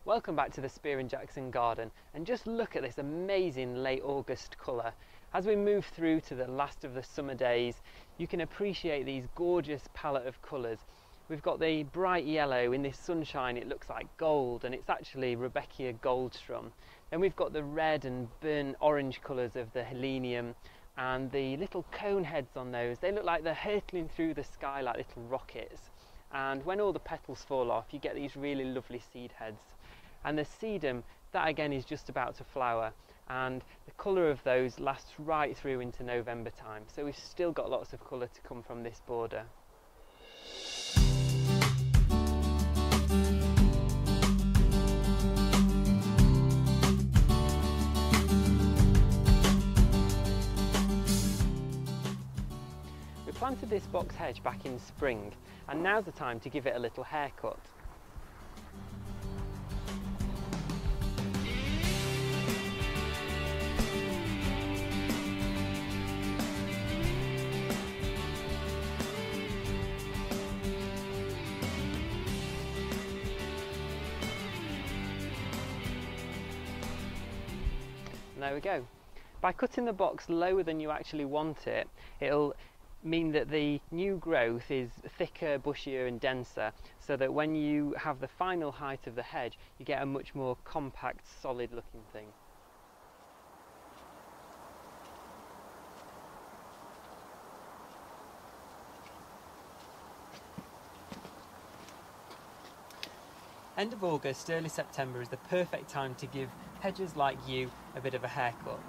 Welcome back to the Spear and Jackson garden, and just look at this amazing late August colour. As we move through to the last of the summer days, you can appreciate these gorgeous palette of colours. We've got the bright yellow. In this sunshine it looks like gold, and it's actually Rudbeckia goldstrum. Then we've got the red and burnt orange colours of the helenium, and the little cone heads on those, they look like they're hurtling through the sky like little rockets. And when all the petals fall off, you get these really lovely seed heads. And the sedum, that again is just about to flower, and the colour of those lasts right through into November time, so we've still got lots of colour to come from this border. We planted this box hedge back in spring, and now's the time to give it a little haircut. And there we go. By cutting the box lower than you actually want it, it'll mean that the new growth is thicker, bushier and denser, so that when you have the final height of the hedge, you get a much more compact, solid looking thing. End of August, early September is the perfect time to give hedges like you a bit of a haircut.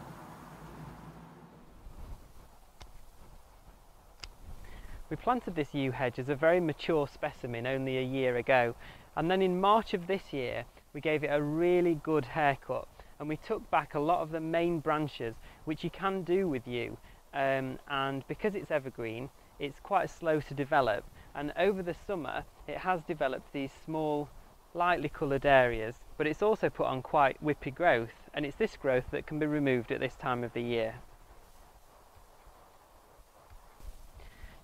We planted this yew hedge as a very mature specimen only a year ago, and then in March of this year we gave it a really good haircut, and we took back a lot of the main branches, which you can do with yew, and because it's evergreen it's quite slow to develop, and over the summer it has developed these small lightly coloured areas, but it's also put on quite whippy growth, and it's this growth that can be removed at this time of the year.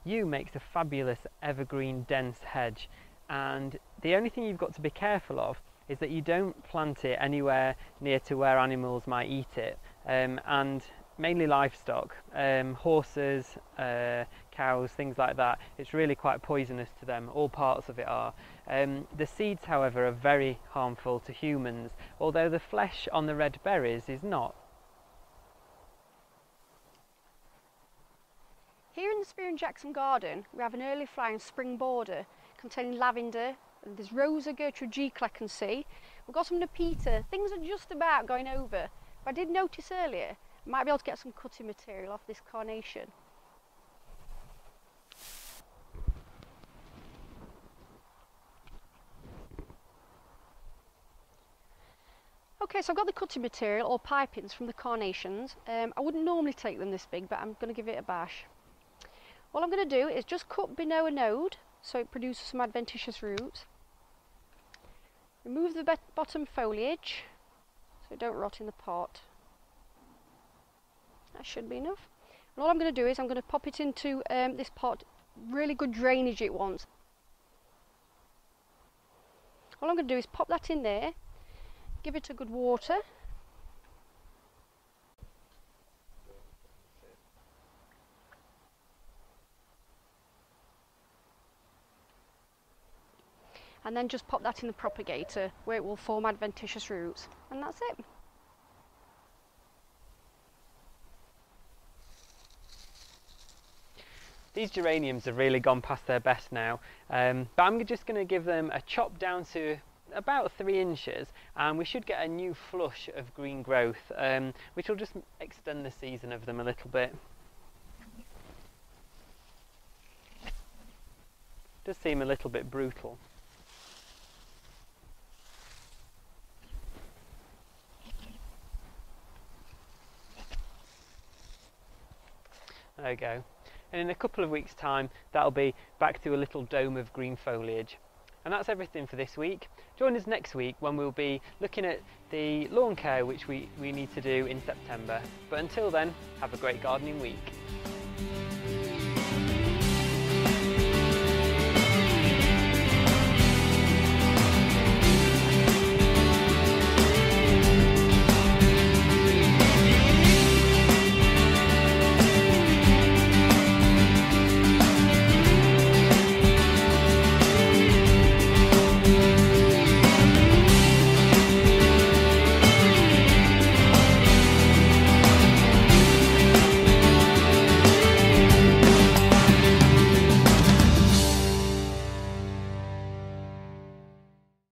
Yew makes a fabulous evergreen dense hedge, and the only thing you've got to be careful of is that you don't plant it anywhere near to where animals might eat it, and mainly livestock, horses, cows, things like that. It's really quite poisonous to them, all parts of it are. The seeds, however, are very harmful to humans, although the flesh on the red berries is not. Here in the Spear and Jackson garden, we have an early flowering spring border containing lavender, and there's Rosa, Gertrude, Jekyll I can see. We've got some Nepeta. Things are just about going over, but I did notice earlier I might be able to get some cutting material off this carnation. Okay, so I've got the cutting material or pipings from the carnations. I wouldn't normally take them this big, but I'm going to give it a bash. All I'm going to do is just cut below a node so it produces some adventitious roots. Remove the bottom foliage so it don't rot in the pot. That should be enough. And all I'm going to do is I'm going to pop it into this pot. Really good drainage it wants. All I'm going to do is pop that in there, give it a good water. And then just pop that in the propagator where it will form adventitious roots. And that's it. These geraniums have really gone past their best now, but I'm just going to give them a chop down to about 3 inches, and we should get a new flush of green growth, which will just extend the season of them a little bit. Does seem a little bit brutal. There we go. And in a couple of weeks' time that'll be back to a little dome of green foliage. And that's everything for this week. Join us next week when we'll be looking at the lawn care which we need to do in September. But until then, have a great gardening week.